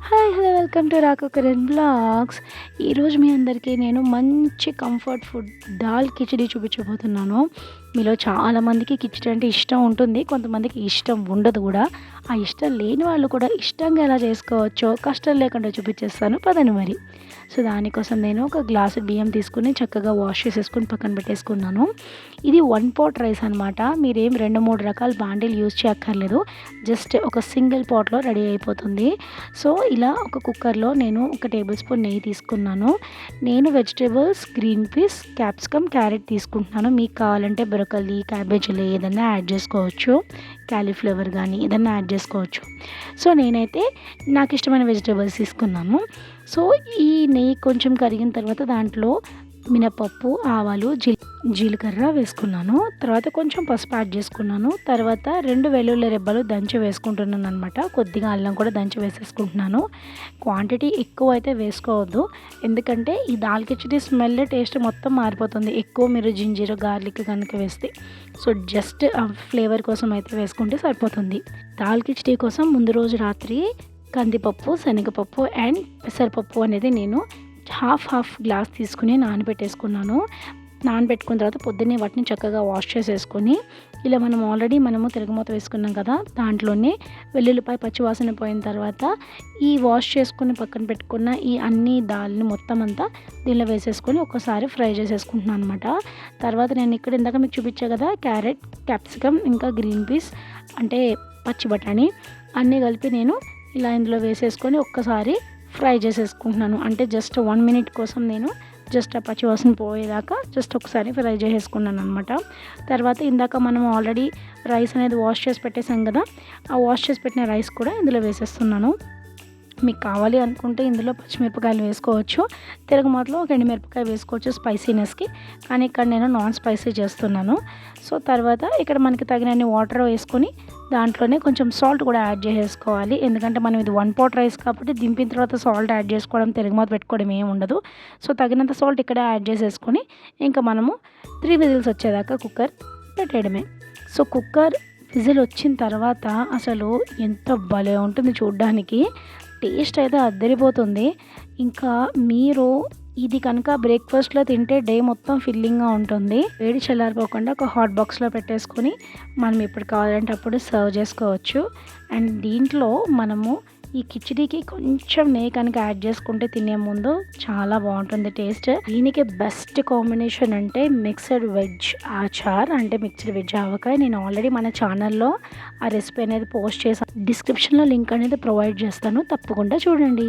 Hi! Hello! Welcome to రాకు Kiran blogs. ఈరోజు మీ అందరికీ నేను మంచి కంఫర్ట్ ఫుడ్ దాల్ కిచిడి చూపించబోతున్నాను. మీలో చాలామందికి కిచిడి అంటే ఇష్టం ఉంటుంది. కొంతమందికి ఇష్టం ఉండదు కూడా. ఆ ఇష్టం లేని వాళ్ళు కూడా ఇష్టంగా ఎలా చేసుకోవచ్చో కష్టం లేకుండా చూపించేస్తాను పదండి మరి. సో, దానికోసం నేను ఒక గ్లాసు బియ్యం తీసుకొని చక్కగా వాష్ చేసేసుకొని పక్కన పెట్టేసుకున్నాను. ఇది 1 పాట్ రైస్ అనమాట. మీరేం 2, 3 రకాల బాండీలు యూజ్ చేయక్కర్లేదు. జస్ట్ ఒక సింగిల్ పాట్‌లో రెడీ అయిపోతుంది. సో, ఇలా ఒక కుక్కర్‌లో నేను ఒక టేబుల్ స్పూన్ నెయ్యి తీసుకున్నాను. నేను vegetables green peas, capsicum, carrot తీసుకుంటున్నాను. మీకు కావాలంటే బ్రోకలీ, క్యాబేజీలు ఏదైనా యాడ్ చేసుకోవచ్చు. కాలీఫ్లవర్ గానీ ఏదన్నా యాడ్ చేసుకోవచ్చు. సో, నేనైతే నాకు ఇష్టమైన వెజిటబుల్స్ తీసుకున్నాను. సో, ఈ నెయ్యి కొంచెం కరిగిన తర్వాత దాంట్లో మినపప్పు, ఆవాలు, జీలకర్ర వేసుకున్నాను. తర్వాత కొంచెం పసుపు యాడ్ చేసుకున్నాను. తర్వాత 2 వెల్లుల్లి రెబ్బలు దంచి వేసుకుంటున్నాను అనమాట. కొద్దిగా అల్లం కూడా దంచి వేసేసుకుంటున్నాను. క్వాంటిటీ ఎక్కువ అయితే వేసుకోవద్దు. ఎందుకంటే ఈ దాల్ కిచిడి స్మెల్, టేస్ట్ మొత్తం మారిపోతుంది. ఎక్కువ మీరు జింజర్, గార్లిక్ కనుక వేస్తే. సో, జస్ట్ ఆ ఫ్లేవర్ కోసం అయితే వేసుకుంటే సరిపోతుంది. దాల్ కిచిడి కోసం ముందు రోజు రాత్రి కందిపప్పు, శనగపప్పు అండ్ పెసరపప్పు అనేది నేను హాఫ్ గ్లాస్ తీసుకుని నానబెట్టేసుకున్నాను. నానబెట్టుకున్న తర్వాత పొద్దున్నే వాటిని చక్కగా వాష్ చేసేసుకొని ఇలా మనము తిరగమూత వేసుకున్నాం కదా, దాంట్లోనే వెల్లుల్లిపాయ పచ్చివాసన పోయిన తర్వాత ఈ వాష్ చేసుకుని పక్కన పెట్టుకున్న ఈ అన్ని దాల్ని మొత్తం అంతా దీనిలో వేసేసుకొని ఒక్కసారి ఫ్రై చేసేసుకుంటున్నాను అనమాట. తర్వాత నేను ఇక్కడ ఇందాక మీకు చూపించా కదా, క్యారెట్, క్యాప్సికమ్ ఇంకా గ్రీన్ పీస్ అంటే పచ్చి బఠానీ అన్నీ కలిపి నేను ఇలా ఇందులో వేసేసుకొని ఒక్కసారి ఫ్రై చేసేసుకుంటున్నాను. అంటే జస్ట్ 1 మినిట్ కోసం నేను జస్ట్ ఆ పచ్చివాసన పోయేదాకా జస్ట్ ఒకసారి ఫ్రై చేసేసుకున్నాను అనమాట. తర్వాత ఇందాక మనం ఆల్రెడీ రైస్ అనేది వాష్ చేసి పెట్టేసాం కదా, ఆ వాష్ చేసి పెట్టిన రైస్ కూడా ఇందులో వేసేస్తున్నాను. మీకు కావాలి అనుకుంటే ఇందులో పచ్చిమిరపకాయలు వేసుకోవచ్చు. తిరగమాతలో ఒక ఎండుమిరపకాయ వేసుకోవచ్చు స్పైసీనెస్కి. కానీ ఇక్కడ నేను నాన్ స్పైసీ చేస్తున్నాను. సో, తర్వాత ఇక్కడ మనకి తగినన్ని వాటర్ వేసుకొని దాంట్లోనే కొంచెం సాల్ట్ కూడా యాడ్ చేసేసుకోవాలి. ఎందుకంటే మనం ఇది 1 పాట్ రైస్ కాబట్టి దింపిన తర్వాత సాల్ట్ యాడ్ చేసుకోవడం, తిరగమాత పెట్టుకోవడం ఏమి ఉండదు. సో, తగినంత సాల్ట్ ఇక్కడ యాడ్ చేసేసుకొని ఇంకా మనము 3 విజిల్స్ వచ్చేదాకా కుక్కర్ పెట్టేయడమే. సో, కుక్కర్ విజిల్ వచ్చిన తర్వాత అసలు ఎంత భలే ఉంటుంది చూడ్డానికి. టేస్ట్ అయితే అద్దరిపోతుంది. ఇంకా మీరు ఇది కనుక బ్రేక్ఫాస్ట్లో తింటే డే మొత్తం ఫిల్లింగ్గా ఉంటుంది. వేడి చల్లారిపోకుండా ఒక హాట్ బాక్స్లో పెట్టేసుకొని మనం ఎప్పుడు కావాలంటే అప్పుడు సర్వ్ చేసుకోవచ్చు. అండ్ దీంట్లో మనము ఈ కిచిడీకి కొంచెం నెయ్యి కనుక యాడ్ చేసుకుంటే తినే ముందు చాలా బాగుంటుంది టేస్ట్. దీనికి బెస్ట్ కాంబినేషన్ అంటే మిక్స్డ్ వెజ్ ఆచార్, అంటే మిక్స్డ్ వెజ్ ఆవకాయ. నేను ఆల్రెడీ మన ఛానల్లో ఆ రెసిపీ అనేది పోస్ట్ చేశాను. డిస్క్రిప్షన్లో లింక్ అనేది ప్రొవైడ్ చేస్తాను, తప్పకుండా చూడండి.